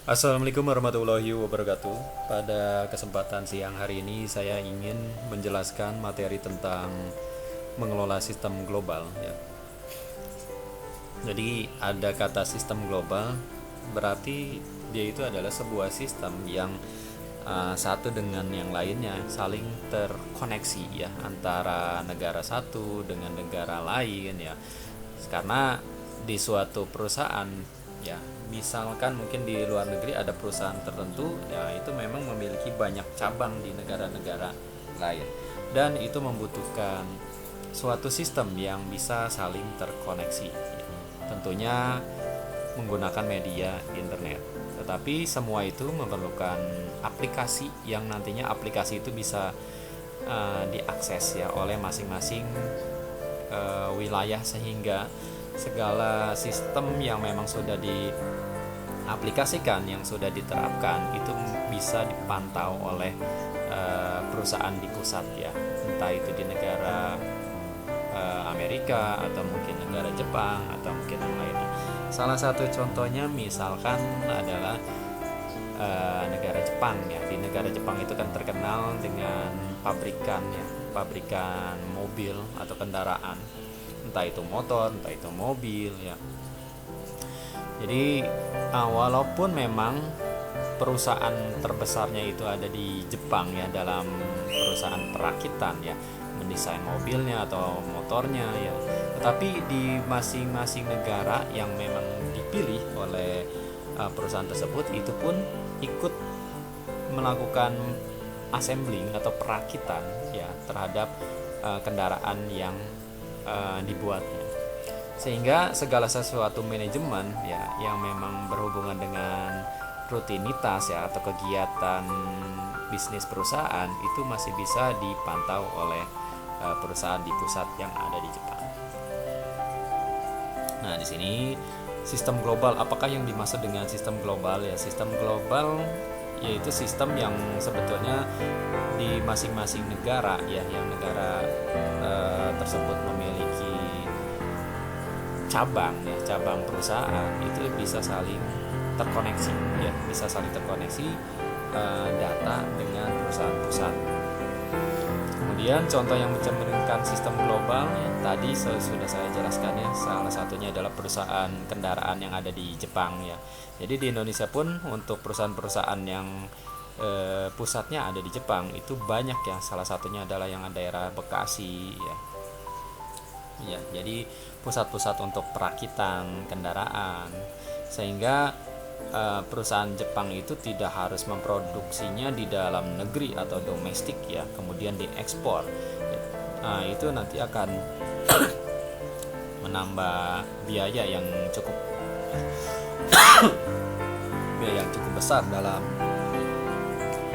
Assalamualaikum warahmatullahi wabarakatuh. Pada kesempatan siang hari ini saya ingin menjelaskan materi tentang mengelola sistem global ya. Jadi ada kata sistem global, berarti dia itu adalah sebuah sistem yang satu dengan yang lainnya saling terkoneksi ya, antara negara satu dengan negara lain ya. Karena di suatu perusahaan ya, misalkan mungkin di luar negeri ada perusahaan tertentu ya, itu memang memiliki banyak cabang di negara-negara lain, dan itu membutuhkan suatu sistem yang bisa saling terkoneksi ya. Tentunya menggunakan media internet, tetapi semua itu memerlukan aplikasi yang nantinya aplikasi itu bisa diakses ya oleh masing-masing wilayah, sehingga segala sistem yang memang sudah diaplikasikan, yang sudah diterapkan itu bisa dipantau oleh perusahaan di pusat ya, entah itu di negara Amerika atau mungkin negara Jepang atau mungkin yang lainnya. Salah satu contohnya misalkan adalah negara Jepang ya. Di negara Jepang itu kan terkenal dengan pabrikan ya, pabrikan mobil atau kendaraan, entah itu motor, entah itu mobil ya. Jadi walaupun memang perusahaan terbesarnya itu ada di Jepang ya, dalam perusahaan perakitan ya, mendesain mobilnya atau motornya ya, tetapi di masing-masing negara yang memang dipilih oleh perusahaan tersebut itu pun ikut melakukan assembling atau perakitan ya terhadap kendaraan yang dibuatnya, sehingga segala sesuatu manajemen ya yang memang berhubungan dengan rutinitas ya atau kegiatan bisnis perusahaan itu masih bisa dipantau oleh perusahaan di pusat yang ada di Jepang. Nah, di sini sistem global, apakah yang dimaksud dengan sistem global ya? Sistem global yaitu sistem yang sebetulnya di masing-masing negara ya, yang negara tersebut memiliki cabang ya, cabang perusahaan itu bisa saling terkoneksi ya, bisa saling terkoneksi data dengan perusahaan pusat. Kemudian contoh yang mencerminkan sistem global ya, tadi sudah saya jelaskan ya, salah satunya adalah perusahaan kendaraan yang ada di Jepang ya. Jadi di Indonesia pun untuk perusahaan-perusahaan yang pusatnya ada di Jepang itu banyak ya, salah satunya adalah yang daerah Bekasi ya. Ya, jadi pusat-pusat untuk perakitan kendaraan, sehingga perusahaan Jepang itu tidak harus memproduksinya di dalam negeri atau domestik ya, kemudian diekspor. Nah, itu nanti akan menambah biaya yang cukup besar dalam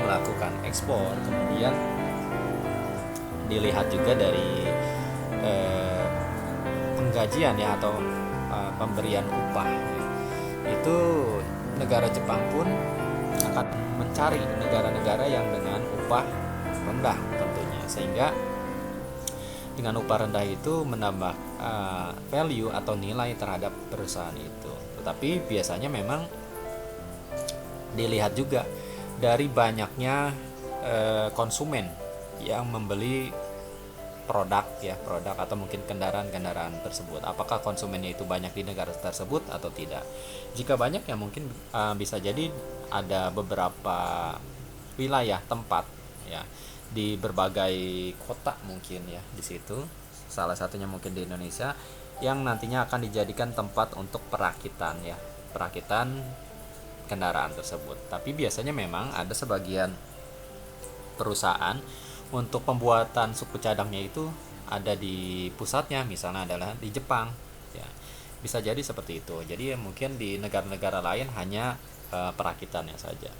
melakukan ekspor. Kemudian dilihat juga dari penggajian ya atau pemberian upah ya. Itu negara Jepang pun akan mencari negara-negara yang dengan upah rendah tentunya, sehingga dengan upah rendah itu menambah value atau nilai terhadap perusahaan itu. Tetapi biasanya memang dilihat juga dari banyaknya konsumen yang membeli produk atau mungkin kendaraan-kendaraan tersebut. Apakah konsumennya itu banyak di negara tersebut atau tidak? Jika banyak ya mungkin bisa jadi ada beberapa wilayah tempat ya di berbagai kota mungkin ya di situ. Salah satunya mungkin di Indonesia yang nantinya akan dijadikan tempat untuk perakitan ya, perakitan kendaraan tersebut. Tapi biasanya memang ada sebagian perusahaan untuk pembuatan suku cadangnya itu ada di pusatnya, misalnya adalah di Jepang ya, bisa jadi seperti itu. Jadi mungkin di negara-negara lain hanya perakitannya saja.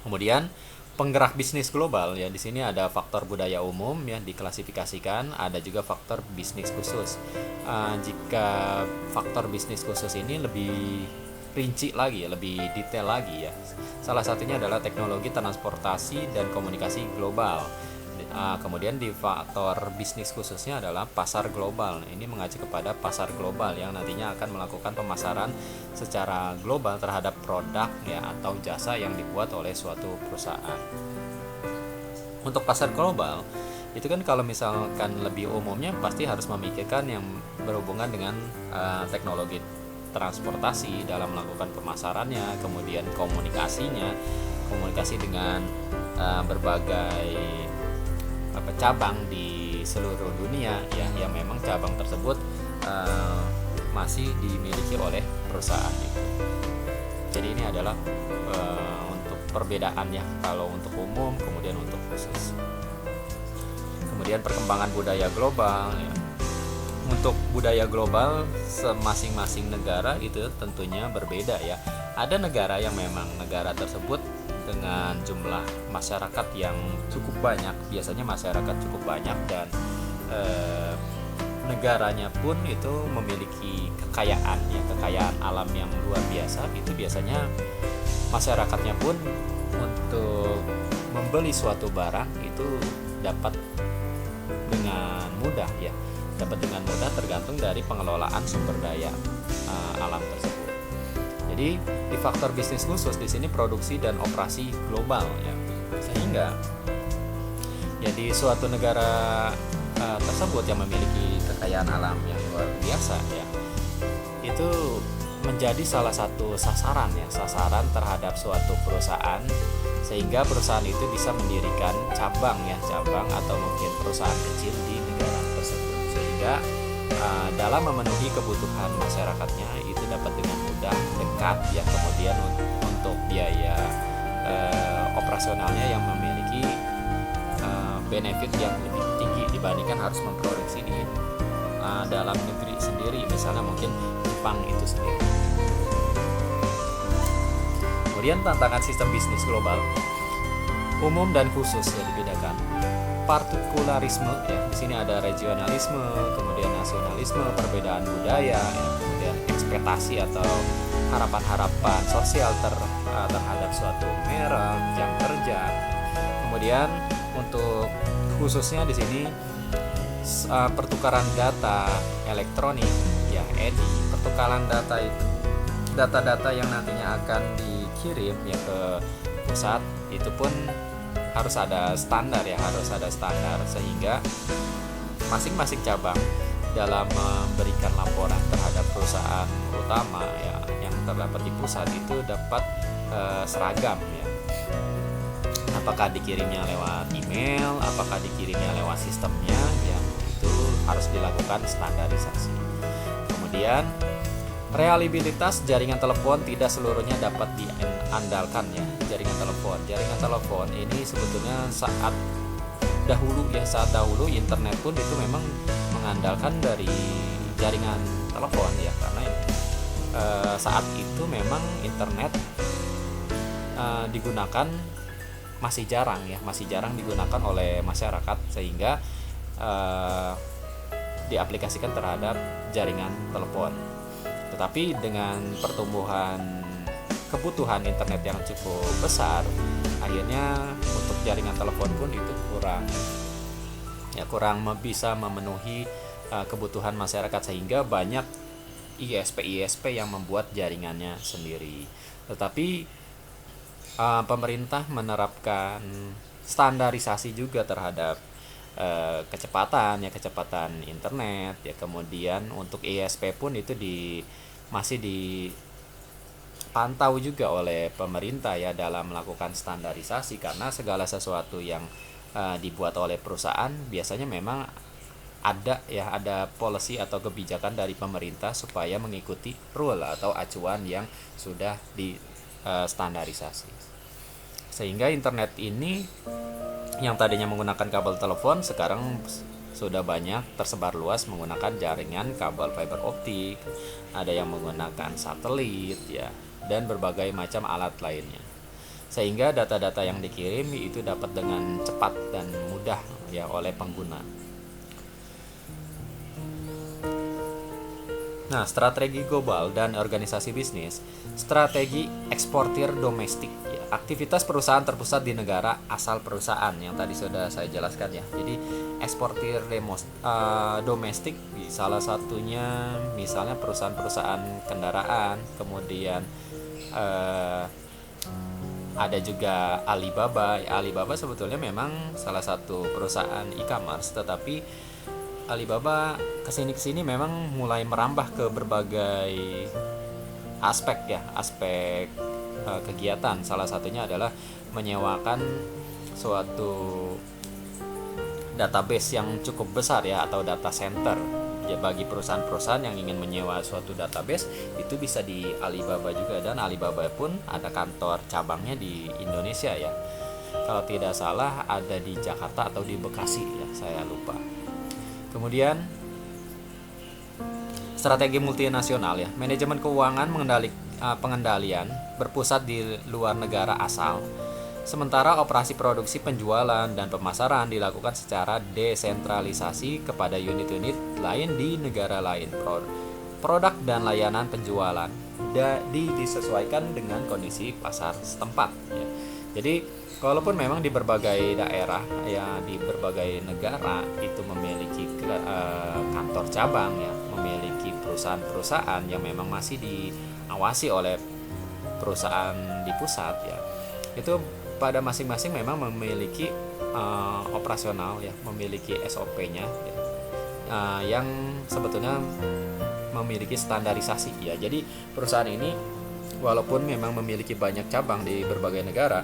Kemudian penggerak bisnis global ya, di sini ada faktor budaya umum ya diklasifikasikan, ada juga faktor bisnis khusus. Jika faktor bisnis khusus ini lebih rinci lagi, lebih detail lagi ya. Salah satunya adalah teknologi transportasi dan komunikasi global. Kemudian di faktor bisnis khususnya adalah pasar global. Ini mengacu kepada pasar global yang nantinya akan melakukan pemasaran secara global terhadap produk ya atau jasa yang dibuat oleh suatu perusahaan. Untuk pasar global itu kan kalau misalkan lebih umumnya pasti harus memikirkan yang berhubungan dengan teknologi transportasi dalam melakukan pemasarannya, kemudian komunikasi dengan berbagai cabang di seluruh dunia ya, yang memang cabang tersebut masih dimiliki oleh perusahaan itu. Jadi ini adalah untuk perbedaannya kalau untuk umum kemudian untuk khusus. Kemudian perkembangan budaya global ya. Untuk budaya global masing-masing negara itu tentunya berbeda ya. Ada negara yang memang negara tersebut dengan jumlah masyarakat yang cukup banyak, biasanya masyarakat cukup banyak dan negaranya pun itu memiliki kekayaan alam yang luar biasa. Itu biasanya masyarakatnya pun untuk membeli suatu barang itu dapat dengan mudah tergantung dari pengelolaan sumber daya alam tersebut. Jadi di faktor bisnis khusus di sini produksi dan operasi global ya, sehingga ya di suatu negara tersebut yang memiliki kekayaan alam yang luar biasa ya, itu menjadi salah satu sasaran terhadap suatu perusahaan, sehingga perusahaan itu bisa mendirikan cabang atau mungkin perusahaan kecil di negara tersebut, sehingga dalam memenuhi kebutuhan masyarakatnya itu dapat dengan mudah dekat ya. Kemudian untuk biaya operasionalnya yang memiliki benefit yang lebih tinggi dibandingkan harus memproduksi di dalam negeri sendiri, misalnya mungkin Jepang itu sendiri. Kemudian tantangan sistem bisnis global umum dan khusus ya dibedakan. Partikularisme ya, di sini ada regionalisme, kemudian nasionalisme, perbedaan budaya ya, kemudian ekspektasi atau harapan-harapan sosial terhadap suatu merek jam kerja. Kemudian untuk khususnya di sini pertukaran data elektronik ya, EDI. Pertukaran data itu data-data yang nantinya akan dikirim ya ke pusat itu pun harus ada standar sehingga masing-masing cabang dalam memberikan laporan terhadap perusahaan utama ya yang terdapat di pusat itu dapat seragam ya. Apakah dikirimnya lewat email, apakah dikirimnya lewat sistemnya ya, itu harus dilakukan standarisasi. Kemudian reliabilitas jaringan telepon tidak seluruhnya dapat diandalkan ya. Jaringan telepon ini sebetulnya saat dahulu internet pun itu memang mengandalkan dari jaringan telepon ya, karena saat itu memang internet digunakan masih jarang digunakan oleh masyarakat, sehingga diaplikasikan terhadap jaringan telepon. Tetapi dengan pertumbuhan kebutuhan internet yang cukup besar, akhirnya untuk jaringan telepon pun itu kurang bisa memenuhi kebutuhan masyarakat, sehingga banyak ISP yang membuat jaringannya sendiri. Tetapi pemerintah menerapkan standarisasi juga terhadap kecepatan internet ya. Kemudian untuk ISP pun itu masih dipantau juga oleh pemerintah ya dalam melakukan standarisasi, karena segala sesuatu yang dibuat oleh perusahaan biasanya memang ada policy atau kebijakan dari pemerintah supaya mengikuti rule atau acuan yang sudah distandarisasi. Sehingga internet ini yang tadinya menggunakan kabel telepon sekarang sudah banyak tersebar luas menggunakan jaringan kabel fiber optik, ada yang menggunakan satelit ya, dan berbagai macam alat lainnya. Sehingga data-data yang dikirim itu dapat dengan cepat dan mudah ya oleh pengguna. Nah, strategi global dan organisasi bisnis, strategi eksportir domestik. Ya, aktivitas perusahaan terpusat di negara asal perusahaan yang tadi sudah saya jelaskan ya. Jadi eksportir domestik, salah satunya misalnya perusahaan-perusahaan kendaraan, kemudian eh, ada juga Alibaba. Alibaba sebetulnya memang salah satu perusahaan e-commerce, tetapi Alibaba kesini memang mulai merambah ke berbagai aspek ya, aspek kegiatan. Salah satunya adalah menyewakan suatu database yang cukup besar ya, atau data center ya, bagi perusahaan-perusahaan yang ingin menyewa suatu database itu bisa di Alibaba juga. Dan Alibaba pun ada kantor cabangnya di Indonesia ya, kalau tidak salah ada di Jakarta atau di Bekasi ya, saya lupa. Kemudian strategi multinasional ya, manajemen keuangan pengendalian berpusat di luar negara asal, sementara operasi produksi, penjualan, dan pemasaran dilakukan secara desentralisasi kepada unit-unit lain di negara lain. Produk dan layanan penjualan disesuaikan dengan kondisi pasar setempat ya. Jadi walaupun memang di berbagai daerah ya, di berbagai negara itu memiliki kantor cabang ya, memiliki perusahaan-perusahaan yang memang masih diawasi oleh perusahaan di pusat ya, itu pada masing-masing memang memiliki operasional ya, memiliki SOP-nya ya, yang sebetulnya memiliki standarisasi ya. Jadi perusahaan ini walaupun memang memiliki banyak cabang di berbagai negara,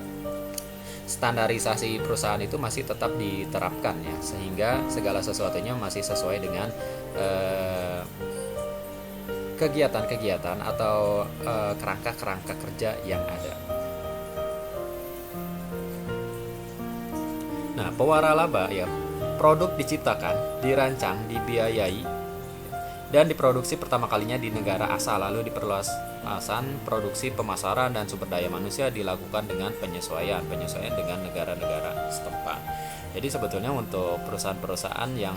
standarisasi perusahaan itu masih tetap diterapkan ya, sehingga segala sesuatunya masih sesuai dengan kegiatan-kegiatan atau kerangka-kerangka kerja yang ada. Nah, pewaralaba ya, produk diciptakan, dirancang, dibiayai, dan diproduksi pertama kalinya di negara asal, lalu diperluasan produksi, pemasaran, dan sumber daya manusia dilakukan dengan penyesuaian dengan negara-negara setempat. Jadi sebetulnya untuk perusahaan-perusahaan yang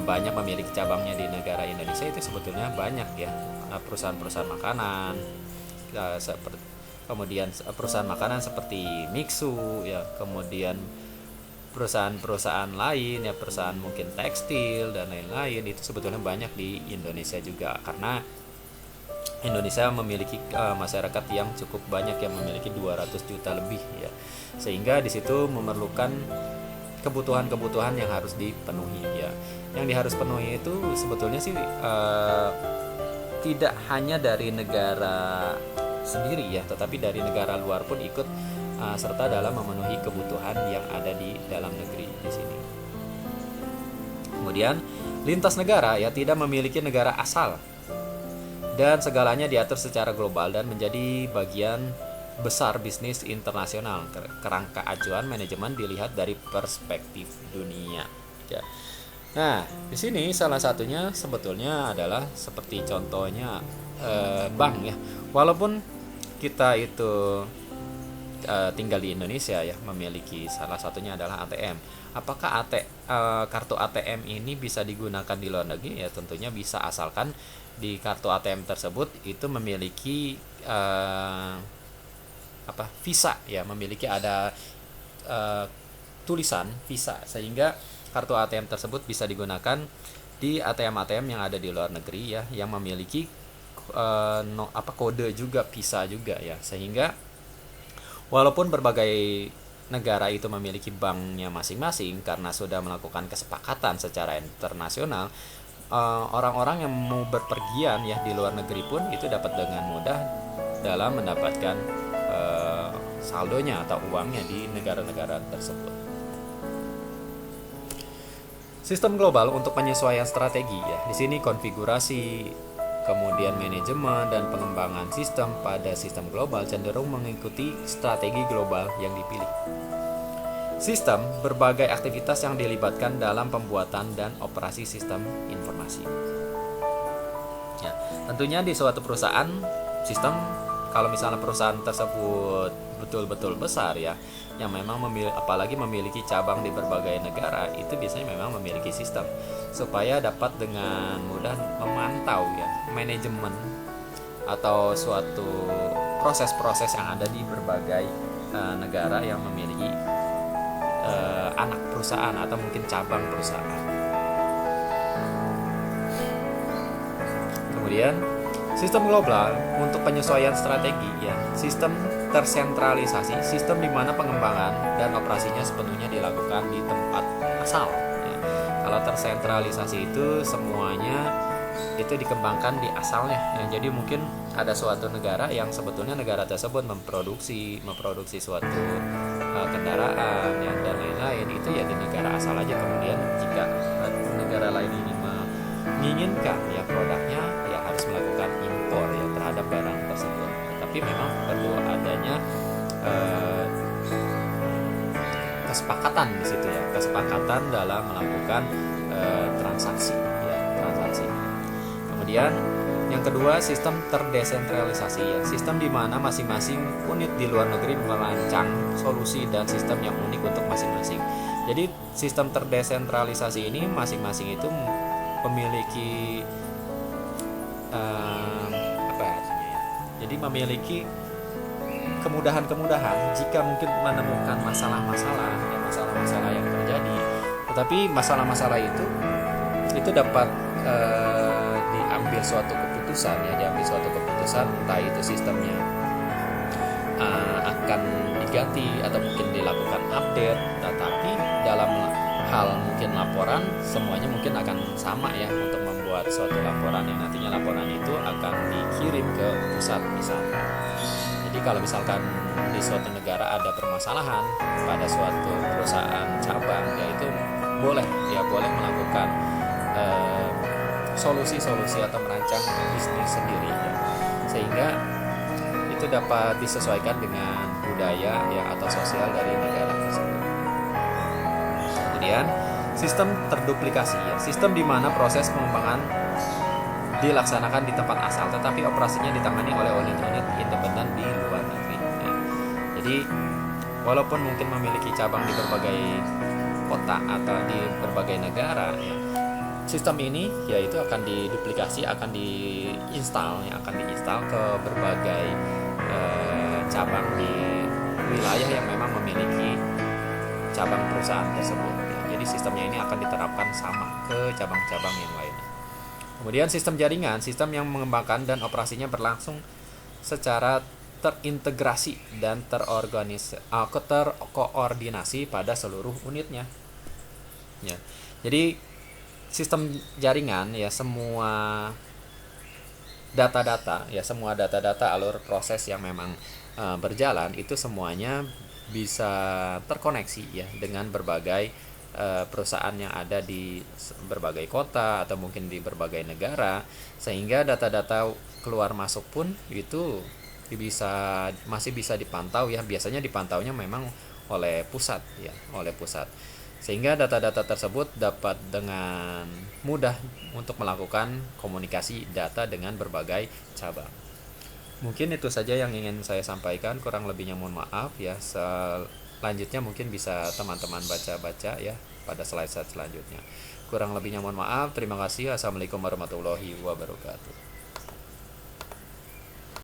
banyak memiliki cabangnya di negara Indonesia itu sebetulnya banyak ya, perusahaan-perusahaan makanan, kemudian perusahaan makanan seperti Mixu ya, kemudian perusahaan-perusahaan lain ya, perusahaan mungkin tekstil dan lain-lain, itu sebetulnya banyak di Indonesia juga, karena Indonesia memiliki masyarakat yang cukup banyak, yang memiliki 200 juta lebih ya, sehingga di situ memerlukan kebutuhan-kebutuhan yang harus dipenuhi ya. Yang harus penuhi itu sebetulnya sih tidak hanya dari negara sendiri ya, tetapi dari negara luar pun ikut serta dalam memenuhi kebutuhan yang ada di dalam negeri di sini. Kemudian lintas negara ya, tidak memiliki negara asal, dan segalanya diatur secara global dan menjadi bagian besar bisnis internasional. Kerangka acuan manajemen dilihat dari perspektif dunia ya. Nah, di sini salah satunya sebetulnya adalah seperti contohnya bank ya. Walaupun kita itu tinggal di Indonesia ya, memiliki salah satunya adalah ATM. Apakah kartu ATM ini bisa digunakan di luar negeri? Ya tentunya bisa, asalkan di kartu ATM tersebut itu memiliki visa ya, memiliki ada tulisan visa, sehingga kartu ATM tersebut bisa digunakan di ATM-ATM yang ada di luar negeri ya, yang memiliki kode juga, visa juga ya, sehingga walaupun berbagai negara itu memiliki banknya masing-masing karena sudah melakukan kesepakatan secara internasional, orang-orang yang mau berpergian ya di luar negeri pun itu dapat dengan mudah dalam mendapatkan saldonya atau uangnya di negara-negara tersebut. Sistem global untuk penyesuaian strategi ya. Di sini konfigurasi, kemudian manajemen dan pengembangan sistem pada sistem global cenderung mengikuti strategi global yang dipilih. Sistem berbagai aktivitas yang dilibatkan dalam pembuatan dan operasi sistem informasi. Ya, tentunya di suatu perusahaan sistem kalau misalnya perusahaan tersebut betul-betul besar ya, yang memang apalagi memiliki cabang di berbagai negara, itu biasanya memang memiliki sistem supaya dapat dengan mudah memantau ya manajemen atau suatu proses-proses yang ada di berbagai negara yang memiliki anak perusahaan atau mungkin cabang perusahaan. Kemudian sistem global untuk penyesuaian strategi ya, sistem tersentralisasi, sistem di mana pengembangan dan operasinya sepenuhnya dilakukan di tempat asal ya. Kalau tersentralisasi itu semuanya itu dikembangkan di asalnya ya. Jadi mungkin ada suatu negara yang sebetulnya negara tersebut memproduksi suatu kendaraan ya, dan lain-lain, itu ya di negara asal aja. Kemudian jika negara lain ini menginginkan ya produknya, ya harus melakukan impor ya terhadap barang tersebut. Tapi memang perlu adanya kesepakatan di situ ya, kesepakatan dalam melakukan transaksi ya, transaksi. Kemudian yang kedua, sistem terdesentralisasi ya, sistem di mana masing-masing unit di luar negeri merancang solusi dan sistem yang unik untuk masing-masing. Jadi sistem terdesentralisasi ini masing-masing itu memiliki apa ya, jadi memiliki kemudahan-kemudahan jika mungkin menemukan masalah-masalah ya, masalah-masalah yang terjadi. Tetapi masalah-masalah itu dapat diambil suatu keputusan ya, entah itu sistemnya akan diganti atau mungkin dilakukan update, tetapi dalam hal mungkin laporan semuanya mungkin akan sama ya, untuk membuat suatu laporan yang nantinya laporan itu akan dikirim ke pusat misalkan. Jadi kalau misalkan di suatu negara ada permasalahan pada suatu perusahaan cabang, yaitu boleh melakukan solusi-solusi atau merancang bisnis sendiri ya, sehingga itu dapat disesuaikan dengan budaya ya atau sosial dari negara tersebut. Kemudian sistem terduplikasi ya, sistem di mana proses pengembangan dilaksanakan di tempat asal tetapi operasinya ditangani oleh unit-unit independen di luar negeri ya. Jadi walaupun mungkin memiliki cabang di berbagai kota atau di berbagai negara ya, sistem ini yaitu akan diduplikasi, akan diinstal ke berbagai cabang di wilayah yang memang memiliki cabang perusahaan tersebut ya. Jadi sistemnya ini akan diterapkan sama ke cabang-cabang yang lainnya. Kemudian sistem jaringan, sistem yang mengembangkan dan operasinya berlangsung secara terintegrasi dan terkoordinasi pada seluruh unitnya ya. Jadi sistem jaringan ya, semua data-data alur proses yang memang berjalan itu semuanya bisa terkoneksi ya dengan berbagai perusahaan yang ada di berbagai kota atau mungkin di berbagai negara, sehingga data-data keluar masuk pun itu masih bisa dipantau ya. Biasanya dipantaunya memang oleh pusat ya, sehingga data-data tersebut dapat dengan mudah untuk melakukan komunikasi data dengan berbagai cabang. Mungkin itu saja yang ingin saya sampaikan, kurang lebihnya mohon maaf ya. Selanjutnya mungkin bisa teman-teman baca-baca ya pada slide selanjutnya. Kurang lebihnya mohon maaf. Terima kasih. Assalamualaikum warahmatullahi wabarakatuh.